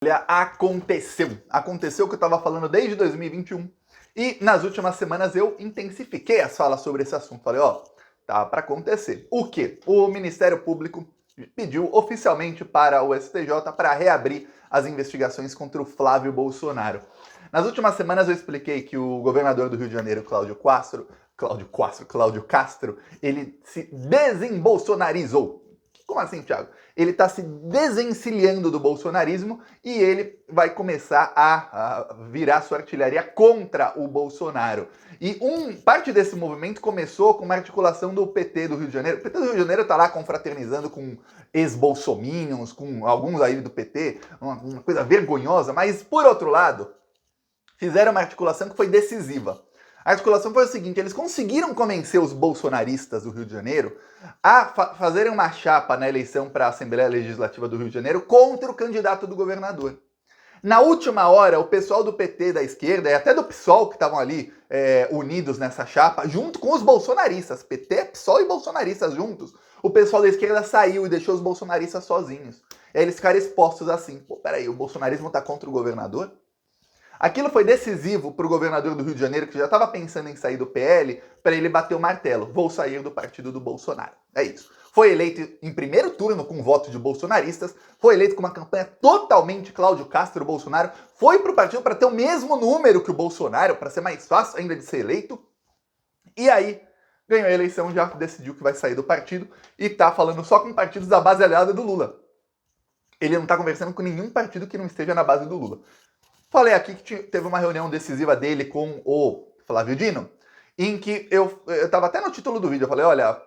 Olha, aconteceu o que eu estava falando desde 2021 e nas últimas semanas eu intensifiquei as falas sobre esse assunto. Falei, ó, tá para acontecer. O quê? O Ministério Público pediu oficialmente para o STJ para reabrir as investigações contra o Flávio Bolsonaro. Nas últimas semanas eu expliquei que o governador do Rio de Janeiro, Cláudio Castro, ele se desembolsonarizou. Como assim, Thiago? Ele está se desencilhando do bolsonarismo e ele vai começar a virar sua artilharia contra o Bolsonaro. E parte desse movimento começou com uma articulação do PT do Rio de Janeiro. O PT do Rio de Janeiro está lá confraternizando com ex-bolsominions, com alguns aí do PT, uma coisa vergonhosa, mas por outro lado, fizeram uma articulação que foi decisiva. A articulação foi o seguinte, eles conseguiram convencer os bolsonaristas do Rio de Janeiro a fazerem uma chapa na eleição para a Assembleia Legislativa do Rio de Janeiro contra o candidato do governador. Na última hora, o pessoal do PT da esquerda e até do PSOL, que estavam ali unidos nessa chapa, junto com os bolsonaristas, PT, PSOL e bolsonaristas juntos, o pessoal da esquerda saiu e deixou os bolsonaristas sozinhos. E aí eles ficaram expostos assim, pô, peraí, o bolsonarismo está contra o governador? Aquilo foi decisivo para o governador do Rio de Janeiro, que já estava pensando em sair do PL, para ele bater o martelo. Vou sair do partido do Bolsonaro. É isso. Foi eleito em primeiro turno com voto de bolsonaristas, foi eleito com uma campanha totalmente Cláudio Castro Bolsonaro, foi para o partido para ter o mesmo número que o Bolsonaro, para ser mais fácil ainda de ser eleito. E aí, ganhou a eleição, já decidiu que vai sair do partido e está falando só com partidos da base aliada do Lula. Ele não está conversando com nenhum partido que não esteja na base do Lula. Falei aqui que teve uma reunião decisiva dele com o Flávio Dino, em que eu estava até no título do vídeo, eu falei, olha,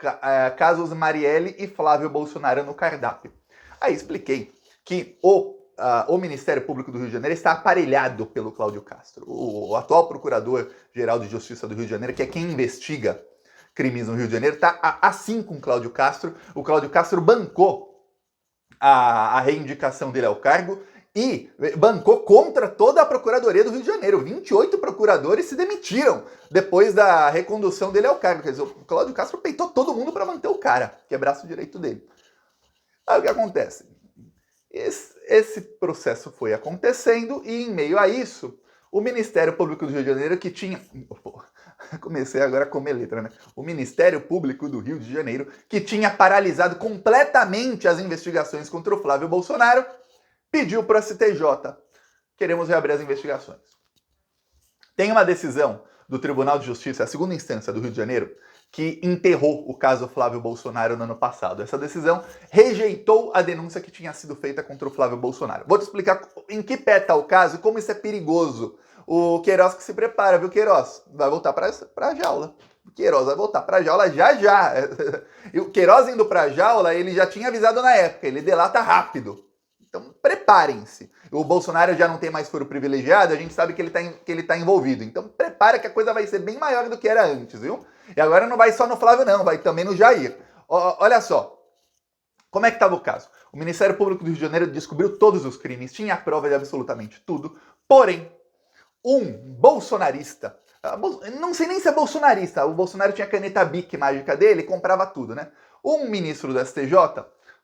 casos Marielle e Flávio Bolsonaro no cardápio. Aí expliquei que o Ministério Público do Rio de Janeiro está aparelhado pelo Cláudio Castro. O atual Procurador-Geral de Justiça do Rio de Janeiro, que é quem investiga crimes no Rio de Janeiro, está assim com o Cláudio Castro. O Cláudio Castro bancou a reindicação dele ao cargo e bancou contra toda a Procuradoria do Rio de Janeiro. 28 procuradores se demitiram depois da recondução dele ao cargo. Quer dizer, o Cláudio Castro peitou todo mundo para manter o cara, que é braço direito dele. Aí o que acontece? Esse processo foi acontecendo e, em meio a isso, o Ministério Público do Rio de Janeiro, que tinha... Comecei agora a comer letra, né? O Ministério Público do Rio de Janeiro, que tinha paralisado completamente as investigações contra o Flávio Bolsonaro, pediu para o STJ, queremos reabrir as investigações. Tem uma decisão do Tribunal de Justiça, a segunda instância do Rio de Janeiro, que enterrou o caso Flávio Bolsonaro no ano passado. Essa decisão rejeitou a denúncia que tinha sido feita contra o Flávio Bolsonaro. Vou te explicar em que pé está o caso e como isso é perigoso. O Queiroz que se prepara, viu, Queiroz? Vai voltar para a jaula. O Queiroz vai voltar para a jaula já. E o Queiroz indo para a jaula, ele já tinha avisado na época, ele delata rápido. Então, preparem-se. O Bolsonaro já não tem mais foro privilegiado, a gente sabe que ele tá envolvido. Então, prepara que a coisa vai ser bem maior do que era antes, viu? E agora não vai só no Flávio, não, vai também no Jair. Olha só, como é que estava o caso? O Ministério Público do Rio de Janeiro descobriu todos os crimes, tinha a prova de absolutamente tudo, porém, um bolsonarista, não sei nem se é bolsonarista, o Bolsonaro tinha a caneta Bic mágica dele e comprava tudo, né? Um ministro do STJ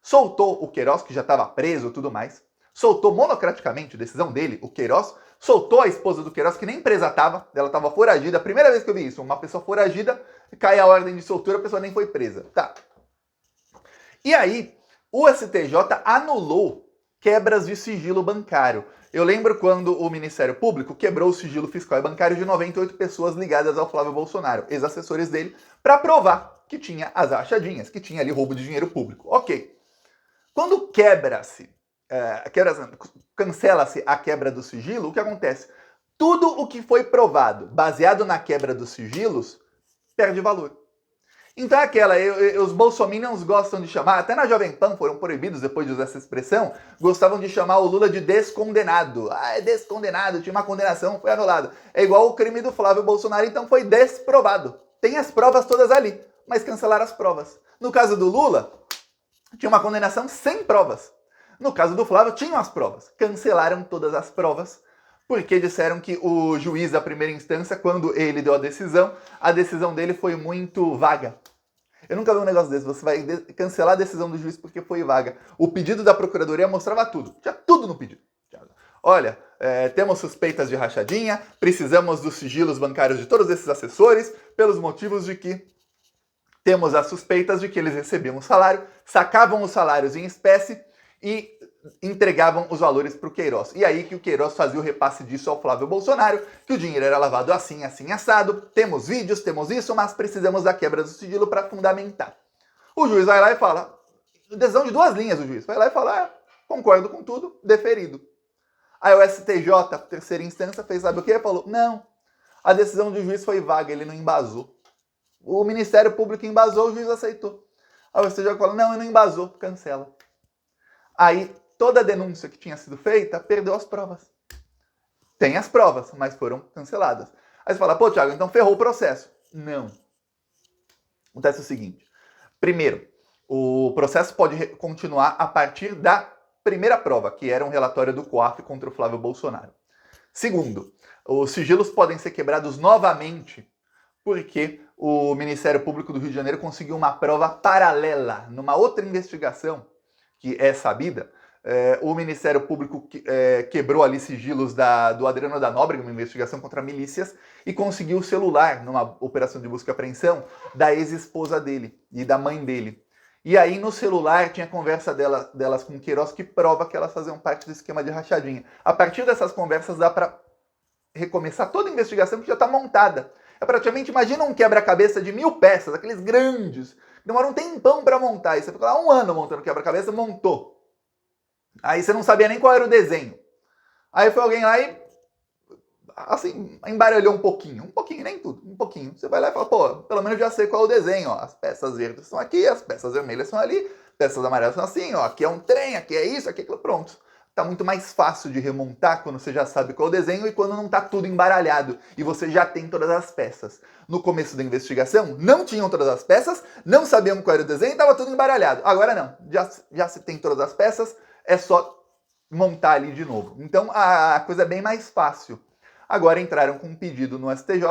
soltou o Queiroz, que já estava preso e tudo mais, soltou monocraticamente a decisão dele, o Queiroz, soltou a esposa do Queiroz, que nem presa estava, ela estava foragida, a primeira vez que eu vi isso, uma pessoa foragida, cai a ordem de soltura, a pessoa nem foi presa. Tá. E aí, o STJ anulou quebras de sigilo bancário. Eu lembro quando o Ministério Público quebrou o sigilo fiscal e bancário de 98 pessoas ligadas ao Flávio Bolsonaro, ex-assessores dele, para provar que tinha as rachadinhas, que tinha ali roubo de dinheiro público. Ok. Quando cancela-se a quebra do sigilo, o que acontece? Tudo o que foi provado baseado na quebra dos sigilos perde valor. Então os bolsominions gostam de chamar, até na Jovem Pan foram proibidos depois de usar essa expressão, gostavam de chamar o Lula de descondenado. Ah, é descondenado, tinha uma condenação, foi anulado. É igual o crime do Flávio Bolsonaro, então foi desprovado. Tem as provas todas ali, mas cancelaram as provas. No caso do Lula, tinha uma condenação sem provas. No caso do Flávio, tinham as provas. Cancelaram todas as provas, porque disseram que o juiz da primeira instância, quando ele deu a decisão dele foi muito vaga. Eu nunca vi um negócio desse. Você vai cancelar a decisão do juiz porque foi vaga. O pedido da Procuradoria mostrava tudo. Tinha tudo no pedido. olha, temos suspeitas de rachadinha, precisamos dos sigilos bancários de todos esses assessores, pelos motivos de que temos as suspeitas de que eles recebiam um salário, sacavam os salários em espécie e entregavam os valores para o Queiroz. E aí que o Queiroz fazia o repasse disso ao Flávio Bolsonaro, que o dinheiro era lavado assim, assim, assado, temos vídeos, temos isso, mas precisamos da quebra do sigilo para fundamentar. O juiz vai lá e fala, decisão de 2 linhas o juiz, vai lá e fala, concordo com tudo, deferido. Aí o STJ, terceira instância, fez sabe o quê? Falou, não, a decisão do juiz foi vaga, ele não embasou. O Ministério Público embasou, o juiz aceitou. Aí o STJ falou, não, ele não embasou, cancela. Aí toda a denúncia que tinha sido feita perdeu as provas. Tem as provas, mas foram canceladas. Aí você fala, pô, Thiago, então ferrou o processo. Não. Acontece o seguinte. Primeiro, o processo pode continuar a partir da primeira prova, que era um relatório do COAF contra o Flávio Bolsonaro. Segundo, os sigilos podem ser quebrados novamente porque o Ministério Público do Rio de Janeiro conseguiu uma prova paralela numa outra investigação que é sabida. O Ministério Público quebrou ali sigilos do Adriano da Nóbrega, uma investigação contra milícias, e conseguiu o celular numa operação de busca e apreensão da ex-esposa dele e da mãe dele. E aí no celular tinha conversa delas com o Queiroz que prova que elas faziam parte do esquema de rachadinha. A partir dessas conversas dá para recomeçar toda a investigação que já está montada. É praticamente, imagina um quebra-cabeça de 1000 peças, aqueles grandes, demora um tempão para montar, e você fica lá 1 ano montando quebra-cabeça, montou. Aí você não sabia nem qual era o desenho. Aí foi alguém lá e, assim, embaralhou um pouquinho, nem tudo, um pouquinho. Você vai lá e fala, pô, pelo menos já sei qual é o desenho, ó. As peças verdes estão aqui, as peças vermelhas estão ali, peças amarelas são assim, ó. Aqui é um trem, aqui é isso, aqui é aquilo, pronto. Tá muito mais fácil de remontar quando você já sabe qual é o desenho e quando não tá tudo embaralhado e você já tem todas as peças. No começo da investigação, não tinham todas as peças, não sabiam qual era o desenho e tava tudo embaralhado. Agora não, já se tem todas as peças, é só montar ali de novo. Então a coisa é bem mais fácil. Agora entraram com um pedido no STJ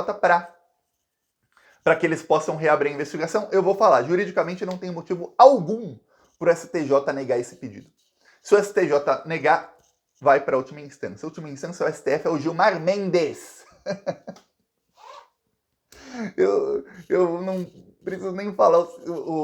para que eles possam reabrir a investigação. Eu vou falar, juridicamente não tem motivo algum para o STJ negar esse pedido. Se o STJ negar, vai para a última instância. A última instância, o STF, é o Gilmar Mendes. eu não preciso nem falar,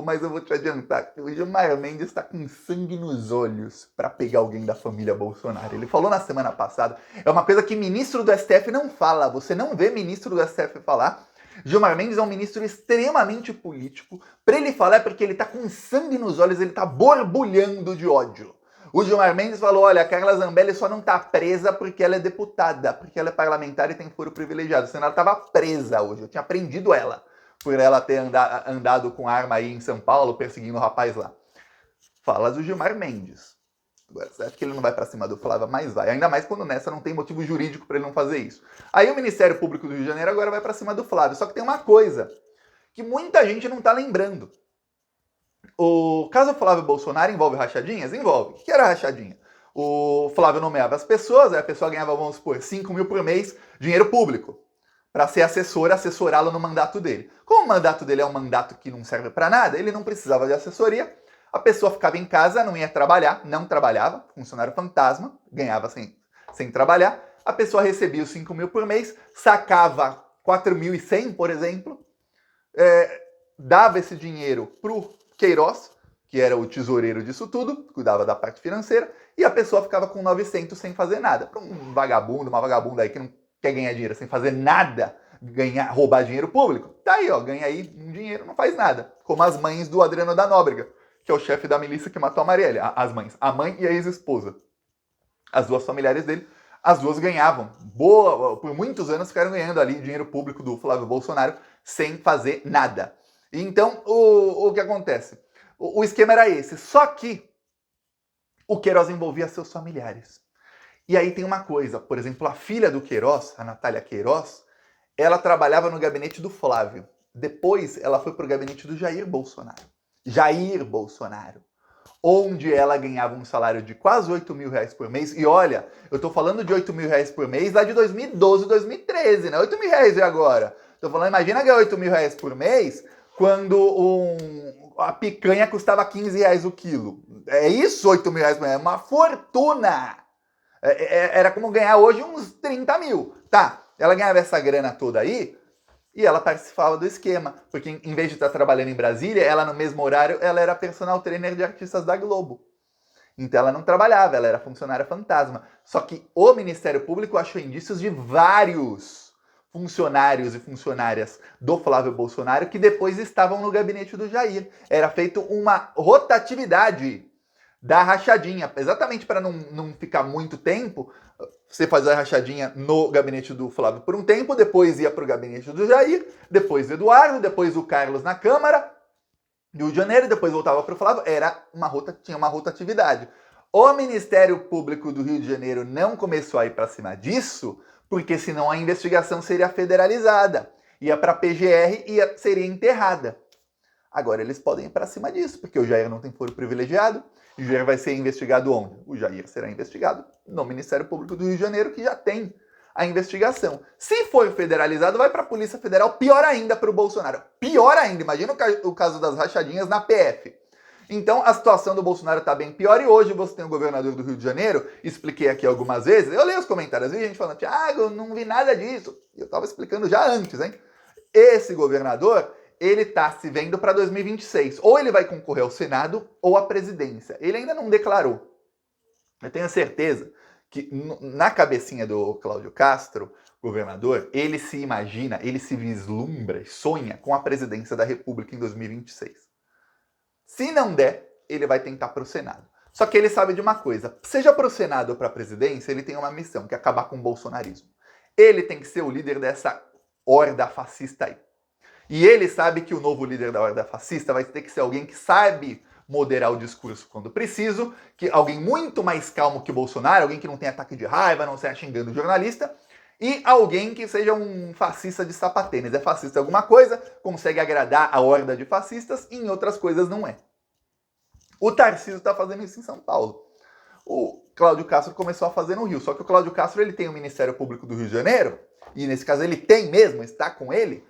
mas eu vou te adiantar. O Gilmar Mendes está com sangue nos olhos para pegar alguém da família Bolsonaro. Ele falou na semana passada, é uma coisa que ministro do STF não fala. Você não vê ministro do STF falar. Gilmar Mendes é um ministro extremamente político. Para ele falar é porque ele está com sangue nos olhos, ele está borbulhando de ódio. O Gilmar Mendes falou, olha, a Carla Zambelli só não está presa porque ela é deputada, porque ela é parlamentar e tem foro privilegiado. Senão ela estava presa hoje, eu tinha prendido ela, por ela ter andado com arma aí em São Paulo, perseguindo o rapaz lá. Fala do Gilmar Mendes. Agora, você acha que ele não vai para cima do Flávio? Mas vai, ainda mais quando nessa não tem motivo jurídico para ele não fazer isso. Aí o Ministério Público do Rio de Janeiro agora vai para cima do Flávio, só que tem uma coisa que muita gente não está lembrando. O caso Flávio Bolsonaro envolve rachadinhas? Envolve. O que era rachadinha? O Flávio nomeava as pessoas, aí a pessoa ganhava, vamos supor, 5 mil por mês, dinheiro público, para ser assessorá-lo no mandato dele. Como o mandato dele é um mandato que não serve para nada, ele não precisava de assessoria, a pessoa ficava em casa, não ia trabalhar, não trabalhava, funcionário fantasma, ganhava sem trabalhar, a pessoa recebia os 5 mil por mês, sacava 4.100, por exemplo, dava esse dinheiro pro Queiroz, que era o tesoureiro disso tudo, cuidava da parte financeira, e a pessoa ficava com 900 sem fazer nada. Para um vagabundo, uma vagabunda aí que não quer ganhar dinheiro sem fazer nada, roubar dinheiro público, tá aí, ó, ganha aí um dinheiro, não faz nada. Como as mães do Adriano da Nóbrega, que é o chefe da milícia que matou a Marielle, as mães, a mãe e a ex-esposa. As duas familiares dele, as duas ganhavam. Por muitos anos ficaram ganhando ali dinheiro público do Flávio Bolsonaro sem fazer nada. Então, o que acontece? O esquema era esse, só que o Queiroz envolvia seus familiares. E aí tem uma coisa, por exemplo, a filha do Queiroz, a Natália Queiroz, ela trabalhava no gabinete do Flávio. Depois, ela foi para o gabinete do Jair Bolsonaro. Jair Bolsonaro. Onde ela ganhava um salário de quase 8 mil reais por mês. E olha, eu tô falando de 8 mil reais por mês lá de 2012, 2013, né? 8 mil reais e agora? Tô falando, imagina ganhar 8 mil reais por mês quando a picanha custava 15 reais o quilo. É isso, 8 mil reais por mês? É uma fortuna! Era como ganhar hoje uns 30 mil. Tá, ela ganhava essa grana toda aí e ela participava do esquema. Porque em vez de estar trabalhando em Brasília, ela no mesmo horário, ela era personal trainer de artistas da Globo. Então ela não trabalhava, ela era funcionária fantasma. Só que o Ministério Público achou indícios de vários funcionários e funcionárias do Flávio Bolsonaro que depois estavam no gabinete do Jair. Era feito uma rotatividade da rachadinha, exatamente para não ficar muito tempo. Você fazia a rachadinha no gabinete do Flávio por um tempo, depois ia para o gabinete do Jair, depois do Eduardo, depois do Carlos na Câmara, do Rio de Janeiro, depois voltava para o Flávio, tinha uma rotatividade. O Ministério Público do Rio de Janeiro não começou a ir para cima disso, porque senão a investigação seria federalizada, ia para a PGR e seria enterrada. Agora eles podem ir para cima disso, porque o Jair não tem foro privilegiado, e o Jair vai ser investigado onde? O Jair será investigado no Ministério Público do Rio de Janeiro, que já tem a investigação. Se for federalizado, vai para a Polícia Federal, pior ainda para o Bolsonaro. Pior ainda, imagina o caso das rachadinhas na PF. Então a situação do Bolsonaro está bem pior e hoje você tem o governador do Rio de Janeiro, expliquei aqui algumas vezes, eu leio os comentários, vi gente falando, Thiago, não vi nada disso. Eu estava explicando já antes, hein? Esse governador, ele está se vendo para 2026. Ou ele vai concorrer ao Senado ou à presidência. Ele ainda não declarou. Eu tenho certeza que na cabecinha do Cláudio Castro, governador, ele se imagina, ele se vislumbra, sonha com a presidência da República em 2026. Se não der, ele vai tentar para o Senado. Só que ele sabe de uma coisa, seja para o Senado ou para a presidência, ele tem uma missão, que é acabar com o bolsonarismo. Ele tem que ser o líder dessa horda fascista aí. E ele sabe que o novo líder da horda fascista vai ter que ser alguém que sabe moderar o discurso quando preciso, que alguém muito mais calmo que o Bolsonaro, alguém que não tem ataque de raiva, não saia xingando o jornalista, e alguém que seja um fascista de sapatênis. É fascista em alguma coisa, consegue agradar a horda de fascistas, e em outras coisas não é. O Tarcísio está fazendo isso em São Paulo. O Cláudio Castro começou a fazer no Rio, só que o Cláudio Castro ele tem o Ministério Público do Rio de Janeiro, e nesse caso ele tem mesmo, está com ele,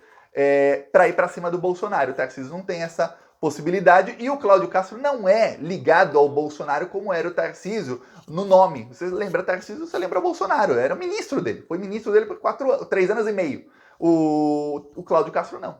para ir para cima do Bolsonaro. O Tarcísio não tem essa possibilidade e o Cláudio Castro não é ligado ao Bolsonaro como era o Tarcísio no nome. Você lembra Tarcísio, você lembra Bolsonaro, era o ministro dele, foi ministro dele por 3 anos e meio. O Cláudio Castro não.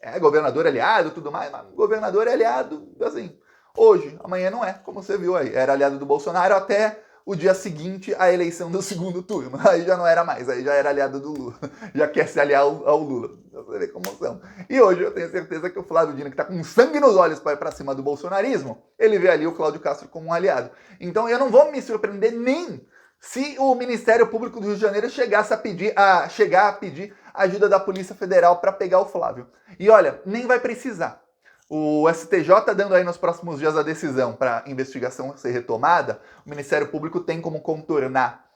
É governador aliado, tudo mais, mas governador aliado, assim, hoje, amanhã não é, como você viu aí. Era aliado do Bolsonaro até o dia seguinte à eleição do segundo turno. Aí já não era mais, aí já era aliado do Lula. Já quer se aliar ao Lula. Você vê como são. E hoje eu tenho certeza que o Flávio Dino, que está com sangue nos olhos para ir para cima do bolsonarismo, ele vê ali o Cláudio Castro como um aliado. Então eu não vou me surpreender nem se o Ministério Público do Rio de Janeiro chegasse a chegar a pedir ajuda da Polícia Federal para pegar o Flávio. E olha, nem vai precisar. O STJ dando aí nos próximos dias a decisão para a investigação ser retomada, o Ministério Público tem como contornar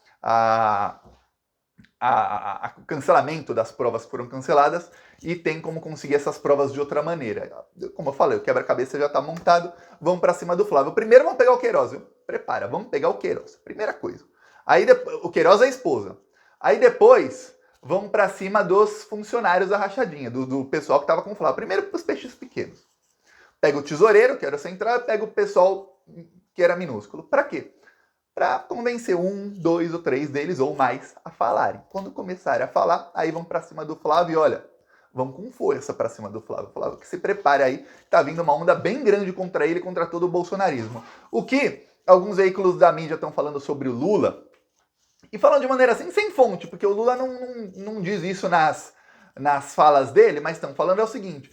o cancelamento das provas que foram canceladas e tem como conseguir essas provas de outra maneira. Como eu falei, o quebra-cabeça já está montado, vamos para cima do Flávio. Primeiro vamos pegar o Queiroz, viu? Prepara, vamos pegar o Queiroz, primeira coisa. Aí o Queiroz é a esposa. Aí depois vamos para cima dos funcionários da rachadinha, do pessoal que estava com o Flávio. Primeiro os peixes pequenos. Pega o tesoureiro, que era o central, e pega o pessoal que era minúsculo. Para quê? Para convencer 1, 2 ou 3 deles ou mais a falarem. Quando começarem a falar, aí vão para cima do Flávio e olha, vão com força para cima do Flávio. Flávio, que se prepare aí, tá vindo uma onda bem grande contra ele, contra todo o bolsonarismo. O que alguns veículos da mídia estão falando sobre o Lula, e falando de maneira assim, sem fonte, porque o Lula não diz isso nas falas dele, mas estão falando é o seguinte,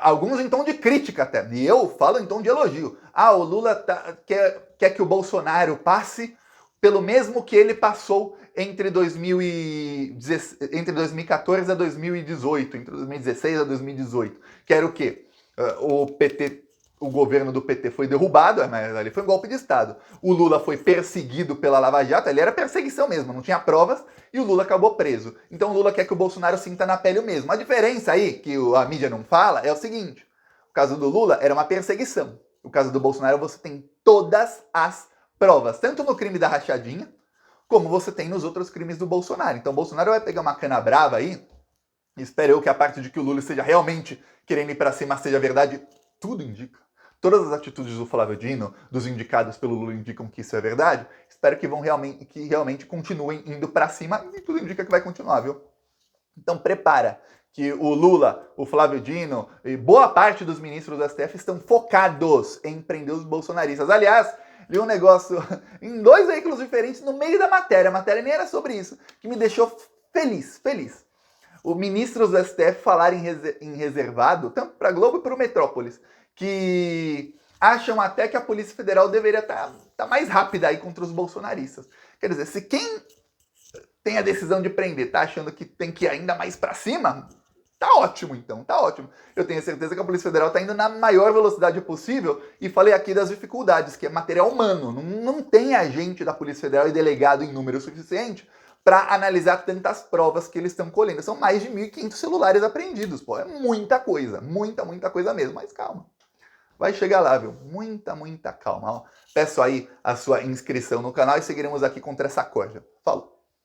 alguns em tom de crítica até, e eu falo em tom de elogio. O Lula quer que o Bolsonaro passe pelo mesmo que ele passou entre 2014 a 2018, entre 2016 a 2018, que era o quê? O governo do PT foi derrubado, mas ali foi um golpe de Estado. O Lula foi perseguido pela Lava Jato, ali era perseguição mesmo, não tinha provas, e o Lula acabou preso. Então o Lula quer que o Bolsonaro sinta na pele o mesmo. A diferença aí, que a mídia não fala, é o seguinte, o caso do Lula era uma perseguição. O caso do Bolsonaro você tem todas as provas, tanto no crime da rachadinha, como você tem nos outros crimes do Bolsonaro. Então o Bolsonaro vai pegar uma cana brava aí, espero eu que a parte de que o Lula esteja realmente querendo ir pra cima seja verdade, tudo indica. Todas as atitudes do Flávio Dino, dos indicados pelo Lula, indicam que isso é verdade. Espero que realmente continuem indo para cima, e tudo indica que vai continuar, viu? Então prepara, que o Lula, o Flávio Dino e boa parte dos ministros do STF estão focados em prender os bolsonaristas. Aliás, li um negócio em 2 veículos diferentes no meio da matéria. A matéria nem era sobre isso, que me deixou feliz. Os ministros do STF falaram em reservado, tanto para a Globo e para o Metrópolis, que acham até que a Polícia Federal deveria estar mais rápida aí contra os bolsonaristas. Quer dizer, se quem tem a decisão de prender tá achando que tem que ir ainda mais para cima, tá ótimo então, tá ótimo. Eu tenho certeza que a Polícia Federal tá indo na maior velocidade possível, e falei aqui das dificuldades, que é material humano. Não tem agente da Polícia Federal e delegado em número suficiente para analisar tantas provas que eles estão colhendo. São mais de 1.500 celulares apreendidos, pô. É muita coisa, muita coisa mesmo. Mas calma, vai chegar lá, viu? Muita calma. Ó. Peço aí a sua inscrição no canal e seguiremos aqui contra essa corja. Falou!